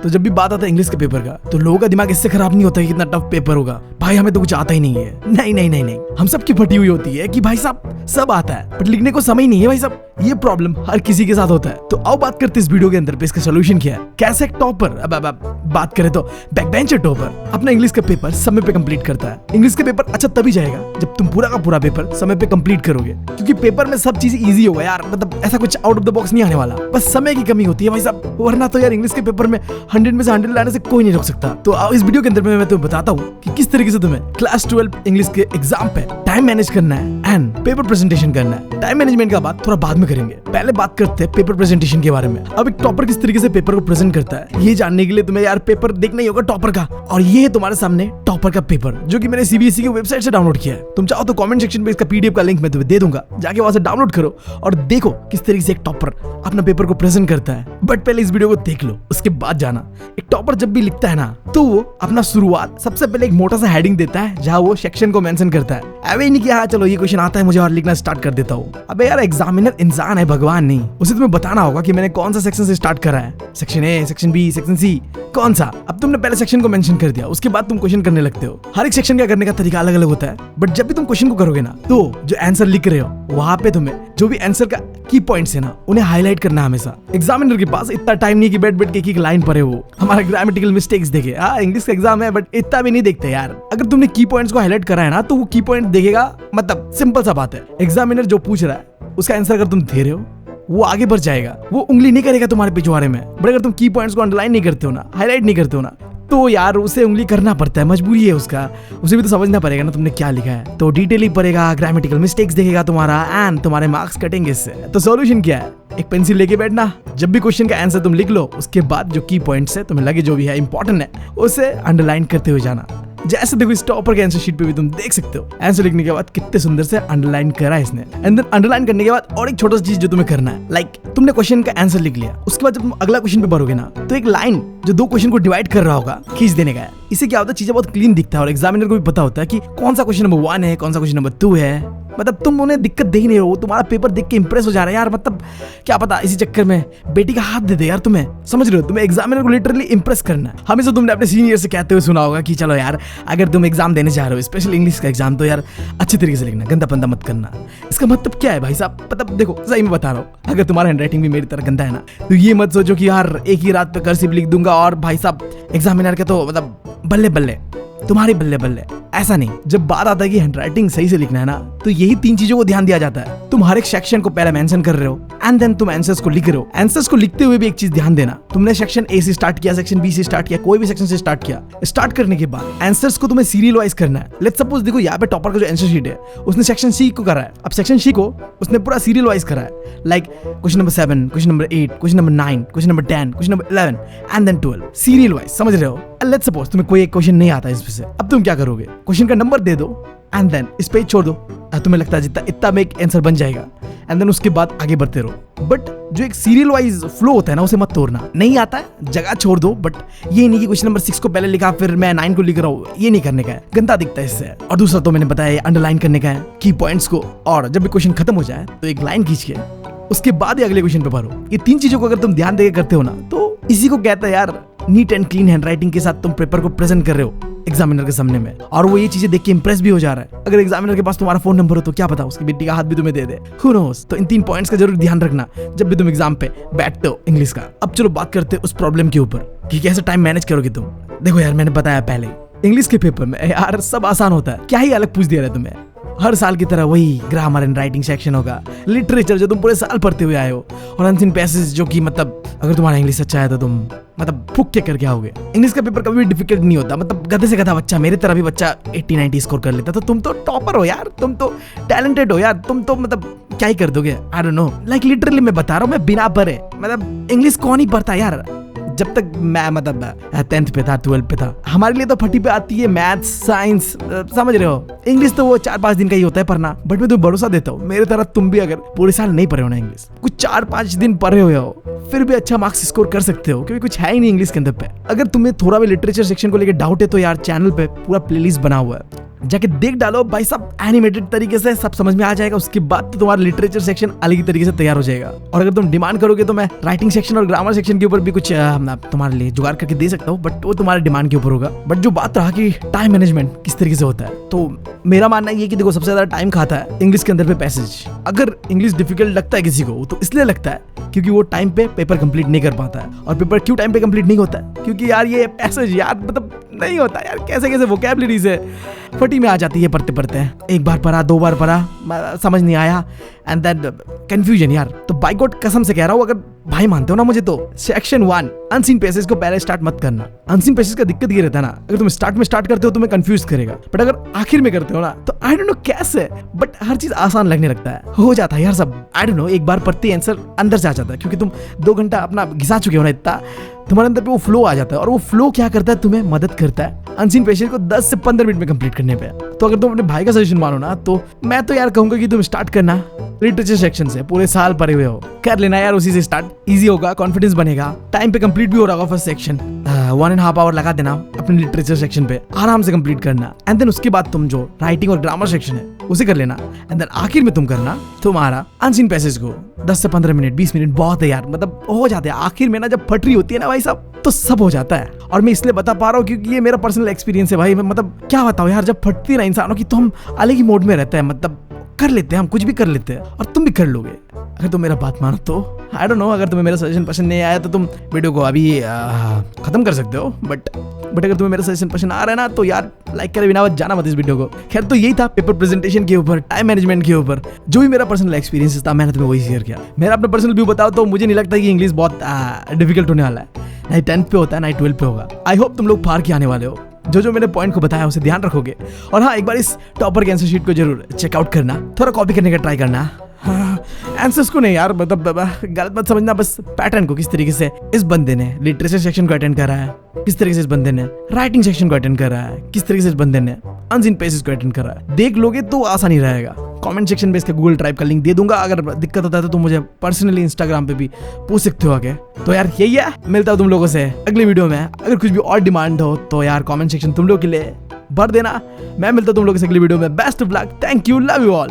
तो जब भी बात आता है इंग्लिश के पेपर का तो लोगों का दिमाग इससे खराब नहीं होता कि कितना टफ पेपर होगा। भाई हमें तो कुछ आता ही नहीं है। नहीं नहीं नहीं नहीं, हम सबकी फटी हुई होती है कि भाई साहब सब आता है बट लिखने को समय नहीं है भाई साहब। ये प्रॉब्लम हर किसी के साथ होता है। तो आओ बात करते इस वीडियो के अंदर पे इसका सोल्यूशन क्या है। कैसे एक टॉपर, अब बात करें तो बैक बेंचर टॉपर अपना इंग्लिश का पेपर समय पे कंप्लीट करता है। इंग्लिश का पेपर अच्छा तभी जाएगा जब तुम पूरा का पूरा पेपर समय पे कंप्लीट करोगे, क्योंकि पेपर में सब चीज इजी होगा यार। मतलब ऐसा कुछ आउट ऑफ द बॉक्स नहीं आने वाला, बस समय की कमी होती है भाई साहब। वरना तो यार इंग्लिश के पेपर में 100 में से 100 लाने से कोई नहीं रोक सकता। तो आओ इस वीडियो के अंदर मैं तुम्हें बताता हूँ कि किस तरीके से तुम्हें क्लास 12 इंग्लिश के एग्जाम पे टाइम मैनेज करना है एंड पेपर प्रेजेंटेशन करना है। टाइम मैनेजमेंट का बात थोड़ा बाद में करेंगे, पहले बात करते हैं पेपर प्रेजेंटेशन के बारे में। अब एक टॉपर किस तरीके से पेपर को प्रेजेंट करता है ये जानने के लिए तुम्हें यार पेपर देखना ही होगा टॉपर का। और ये है तुम्हारे सामने टॉपर का पेपर जो कि मैंने सीबीएसई की वेबसाइट से डाउनलोड किया है। तुम चाहो तो कमेंट सेक्शन पे इसका पीडीएफ का लिंक मैं तुम्हें दे दूंगा, जाके वहां से डाउनलोड करो और देखो किस तरीके से एक टॉपर अपना पेपर को प्रेजेंट करता है। बट पहले इस वीडियो को देख लो, उसके बाद जाना। एक टॉपर जब भी लिखता है ना तो वो अपना शुरुआत सबसे पहले एक मोटा सा हेडिंग देता है जहां वो सेक्शन को मेंशन करता है। अबे नहीं कि हाँ चलो ये क्वेश्चन आता है मुझे और लिखना स्टार्ट कर देता हूँ। अबे यार एग्जामिनर इंसान है, भगवान नहीं। उसे तुम्हें बताना होगा कि मैंने कौन सा सेक्शन से स्टार्ट करा है, section A, section B, section C, कौन सा। अब तुमने पहले सेक्शन को मेंशन कर दिया, उसके बाद तुम क्वेश्चन करने लगते हो। हर एक सेक्शन का करने का तरीका अलग अलग होता है, बट जब भी तुम क्वेश्चन को करोगे ना तो जो आंसर लिख रहे हो वहां पे तुम्हें जो भी आंसर का की पॉइंट्स है ना उन्हें हाईलाइट करना हमेशा। एग्जामिनर के पास इतना टाइम नहीं कि बैठ बैठ के एक लाइन पढ़े वो हमारा ग्रामेटिकल मिस्टेक्स देखे। हाँ इंग्लिश का एग्जाम है बट इतना भी नहीं देखते यार। अगर तुमने की पॉइंट्स को हाईलाइट करा है ना तो वो की पॉइंट देखेगा। मतलब सिंपल सा बात है, एग्जामिनर जो पूछ रहा है उसका आंसर अगर तुम दे रहे हो वो आगे बढ़ जाएगा, वो उंगली नहीं करेगा तुम्हारे पिछवाड़े में। बट अगर तुम की पॉइंट्स को अंडरलाइन नहीं करते हो ना, हाईलाइट नहीं करते हो ना, तो यार उसे उंगली करना पड़ता है, मजबूरी है उसका। उसे भी तो समझना पड़ेगा ना तुमने क्या लिखा है। तो डिटेल ही पड़ेगा, ग्रामेटिकल मिस्टेक्स देखेगा तुम्हारा एंड तुम्हारे मार्क्स कटेंगे इससे। तो सॉल्यूशन क्या है, एक पेंसिल लेके बैठना, जब भी क्वेश्चन का आंसर तुम लिख लो उसके बाद जो की पॉइंट्स है तुम्हें लगे जो भी है इंपॉर्टेंट है उसे अंडरलाइन करते हुए जाना। जैसे देखो इस टॉपर के आंसर शीट पे भी तुम देख सकते हो आंसर लिखने के बाद कितने सुंदर से अंडरलाइन करा है इसने। एंड देन अंडरलाइन करने के बाद और एक छोटा सा चीज जो तुम्हें करना है, लाइक तुमने क्वेश्चन का आंसर लिख लिया, उसके बाद जब तुम अगला क्वेश्चन पे भरोगे ना तो एक लाइन जो दो क्वेश्चन को डिवाइड कर रहा होगा खींच देने का है। इससे क्या होता है, चीजें बहुत क्लीन दिखता है और एग्जामिनर को भी पता होता है कि कौन सा क्वेश्चन नंबर 1 है, कौन सा क्वेश्चन नंबर 2 है। मतलब तुम उन्हें दिक्कत देख नहीं रहो, तुम्हारा पेपर देख के इंप्रेस हो जा रहा है यार। मतलब क्या पता इसी चक्कर में बेटी का हाथ दे दे यार तुम्हें, समझ रहे हो। तुम्हें एग्जामिनर को लिटरली इंप्रेस करना है। हमेशा तुमने अपने सीनियर से कहते हुए सुना होगा कि चलो यार अगर तुम एग्जाम देने जा रहे हो, स्पेशल इंग्लिश का एग्जाम, तो यार अच्छे तरीके से लिखना, गंदा पंदा मत करना। इसका मतलब क्या है भाई साहब, मतलब देखो सही में बता रहा हूँ, अगर तुम्हारा हैंडराइटिंग भी मेरी तरह गंदा है ना तो ये मत सोचो कि यार एक ही रात पे कर्सिव लिख दूंगा और भाई साहब एग्जामिनर के तो मतलब बल्ले बल्ले, तुम्हारी बल्ले बल्ले। ऐसा नहीं, जब बात आता है कि हैंडराइटिंग सही से लिखना है ना तो यही 3 चीजों को ध्यान दिया जाता है। तुम हर एक सेक्शन को पहले मेंशन कर रहे हो एंड देन तुम आंसर्स को लिख रहे हो। आंसर्स को लिखते हुए भी एक चीज ध्यान देना, तुमने सेक्शन ए से स्टार्ट किया, सेक्शन बी से स्टार्ट किया, कोई भी सेक्शन से स्टार्ट किया, स्टार्ट करने के बाद आंसर्स को तुम्हें सीरियल वाइज करना है। लेट्स सपोज देखो यहाँ पे टॉपर का जो आंसर शीट है उसने सेक्शन सी को करा है। अब सेक्शन सी को उसने पूरा सीरियल वाइज करा है, like question number 7, question number 8, question number 9, question number 10, question number 11 and then 12, serial wise, समझ रहे हो। लेट्स सपोज तुम्हें कोई एक क्वेश्चन नहीं आता इसमें से, अब तुम क्या करोगे, क्वेश्चन का नंबर दे दो एंड देन इस पेज छोड़ दो। तुम्हें लगता है जितना इतना में एक आंसर बन जाएगा एंड देन उसके बाद आगे बढ़ते रहो। बट जो एक सीरियल वाइज फ्लो होता है ना उसे मत तोड़ना। नहीं आता है जगह छोड़ दो, बट ये नहीं कि क्वेश्चन नंबर 6 को पहले लिखा फिर मैं 9 को लिख रहा हूँ, ये नहीं करने का है, गंदा दिखता है इससे। और दूसरा तो मैंने बताया अंडरलाइन करने का है की पॉइंट्स को, और जब भी क्वेश्चन खत्म हो जाए तो एक लाइन खींच के उसके बाद ही अगले क्वेश्चन पे भरो। ये 3 चीजों को अगर तुम ध्यान देकर करते हो ना तो इसी को कहता है यार नीट एंड क्लीन हैंडराइटिंग के साथ तुम पेपर को प्रेजेंट कर रहे हो एग्जामिनर के सामने में, और वो ये चीजें देख के इंप्रेस भी हो जा रहा है। अगर एग्जामिनर के पास तुम्हारा फोन नंबर हो तो क्या पता उसकी बेटी का हाथ भी तुम्हें दे दे, who knows। तो इन 3 पॉइंट्स का जरूर ध्यान रखना जब भी तुम एग्जाम पे बैठते हो इंग्लिश का। अब चलो बात करते हैं उस प्रॉब्लम के ऊपर कि कैसे टाइम मैनेज करोगे तुम। देखो यार मैंने बताया पहले इंग्लिश के पेपर में यार सब आसान होता है, क्या ही अलग पूछ दिया रहा है तुम्हें। हर साल की तरह वही ग्रामर एंड राइटिंग सेक्शन होगा, लिटरेचर जो तुम पूरे साल पढ़ते हुए आए हो, और अनसीन पैसेज जो कि मतलब अगर तुम्हारा इंग्लिश अच्छा है तो तुम मतलब फुक के करके आओगे। इंग्लिश का पेपर कभी भी डिफिकल्ट नहीं होता, मतलब गधे से गधा बच्चा, मेरे तरह भी बच्चा 80-90 स्कोर कर लेता। तो तुम तो टॉपर हो यार, तुम तो टैलेंटेड हो यार, तुम तो मतलब क्या ही कर दोगे, I don't know. Like literally मैं बता रहा हूँ, मैं बिना पढ़े मतलब इंग्लिश कौन ही पढ़ता यार। जब तक मैं मतलब 10th पे था, 12th पे था, हमारे लिए तो फटी पे आती है मैथ्स, साइंस, समझ रहे हो। इंग्लिश तो वो 4-5 दिन का ही होता है पढ़ना। बट मैं तो भरोसा देता हूँ, मेरे तरह तुम भी अगर पूरे साल नहीं पढ़े हो ना इंग्लिश, कुछ 4-5 दिन पढ़े हुए हो, फिर भी अच्छा मार्क्स स्कोर कर सकते हो, क्योंकि कुछ है ही नहीं इंग्लिश के अंदर पे। अगर तुम्हें थोड़ा भी लिटरेचर सेक्शन को लेकर डाउट है तो यार चैनल पे पूरा प्लेलिस्ट बना हुआ है, जाके देख डालो भाई साहब, एनिमेटेड तरीके से सब समझ में आ जाएगा। उसके बाद तो तुम्हारा लिटरेचर सेक्शन अलग ही तरीके से तैयार हो जाएगा। और अगर तुम डिमांड करोगे तो मैं राइटिंग सेक्शन और ग्रामर सेक्शन के ऊपर भी कुछ तुम्हारे लिए जुगाड़ करके दे सकता हूँ, बट वो तुम्हारे डिमांड के ऊपर होगा। बट जो बात रहा कि टाइम मैनेजमेंट किस तरीके से होता है, तो मेरा मानना ये कि देखो सबसे ज्यादा टाइम खाता है इंग्लिश के अंदर पे पैसेज। अगर इंग्लिश डिफिकल्ट लगता है किसी को तो इसलिए लगता है क्योंकि वो टाइम पे पेपर कंप्लीट नहीं कर पाता है। और पेपर क्यों टाइम पे कंप्लीट नहीं होता है? क्योंकि यार ये पैसेज यार मतलब नहीं होता यार, कैसे कैसे वोकैबुलरी से फटी में आ जाती है पढ़ते पढ़ते। एक बार पढ़ा, दो बार पढ़ा, समझ नहीं आया, एंड दैट कंफ्यूजन यार। तो बाय गॉड कसम से कह रहा हूँ, अगर भाई मानते हो ना मुझे, तो सेक्शन 1 अनसीन पैसेज को पहले स्टार्ट मत करना। अनसीन पैसेज का दिक्कत ये रहता है ना, अगर तुम स्टार्ट में स्टार्ट करते हो तो तुम्हें कंफ्यूज करेगा, बट अगर आखिर में करते हो ना तो आई डोंट नो कैसे, बट हर चीज आसान लगने लगता है, हो जाता है यार सब। आई डोंट नो, एक बार पढ़ते आंसर अंदर से आ जाता है, क्योंकि तुम 2 घंटा अपना घिसा चुके हो ना, इतना तुम्हारे अंदर पे वो फ्लो आ जाता है। और वो फ्लो क्या करता है, तुम्हें मदद करता है अनसीन पैसेज को 10 से 15 मिनट में कंप्लीट करने पे। तो अगर तुम अपने भाई का सजेशन मानो ना, तो मैं तो यार कहूंगा कि तुम स्टार्ट करना लिटरेचर सेक्शन से। पूरे साल पढ़े हुए हो, कर लेना यार उसी से स्टार्ट, इजी होगा, कॉन्फिडेंस बनेगा, टाइम पे कंप्लीट भी हो रहा होगा फर्स्ट सेक्शन। 1.5 आवर लगा देना अपने लिटरेचर सेक्शन पे, आराम से कंप्लीट करना। एंड देन उसके बाद तुम जो राइटिंग और ग्रामर सेक्शन है उसे कर लेना। एंड देन आखिर में तुम करना तुम्हारा अनसीन पैसेज को 10 से 15 मिनट, 20 मिनट बहुत है यार, मतलब हो जाते हैं। आखिर में ना जब फट रही होती है ना भाई साहब, तो सब हो जाता है। और मैं इसलिए बता पा रहा हूँ क्योंकि ये मेरा पर्सनल एक्सपीरियंस है भाई। मैं मतलब क्या बताऊँ यार, जब फटती है ना इंसानों की तो हम अलग ही मोड में रहते हैं, मतलब कर लेते हैं, हम कुछ भी कर लेते हैं, और तुम भी कर लोगे अगर तुम मेरा बात मानो तो। आई डोंट नो, अगर तुम्हें मेरा सजेशन पसंद नहीं आया तो तुम वीडियो को अभी खत्म कर सकते हो, बट अगर तुम्हें मेरा सजेशन पसंद आ रहा है ना तो यार लाइक करे बिना जाना मत इस वीडियो को। खैर, तो यही था पेपर प्रेजेंटेशन के ऊपर, टाइम मैनेजमेंट के ऊपर, जो भी मेरा पर्सनल एक्सपीरियंस था मैंने तुम्हें वही शेयर किया। मेरा अपना पर्सनल व्यू बताओ तो मुझे नहीं लगता कि इंग्लिश बहुत डिफिकल्ट होने वाला है, ना ही 10th पे होता है ना ही 12th पे होगा। आई होप तुम लोग पार के आने वाले हो, जो मैंने पॉइंट को बताया उसे ध्यान रखोगे। और हाँ, एक बार इस टॉपर के आंसर शीट को जरूर चेकआउट करना, थोड़ा कॉपी करने का ट्राई करना। आंसर्स को नहीं यार, मतलब गलत मत समझना, बस पैटर्न को, किस तरीके से इस बंदे ने लिटरेचर सेक्शन को अटेंड कर रहा है, किस तरीके से इस बंदे ने राइटिंग सेक्शन को अटेंड कर रहा है, किस तरीके से इस बंदे ने अनसीन पैसेज को अटेंड कर रहा है, देख लोगे तो आसानी रहेगा। कमेंट सेक्शन में इसका गूगल ड्राइव का लिंक दे दूंगा, अगर दिक्कत होता है तो तुम मुझे पर्सनली इंस्टाग्राम पे भी पूछ सकते हो आगे। तो यार यही है, मिलता हूं तुम लोगों से अगली वीडियो में। अगर कुछ भी और डिमांड हो तो यार कमेंट सेक्शन तुम लोग के लिए भर देना। मैं मिलता हूं तुम लोगों से अगली वीडियो में। Best of luck, thank you, love you all.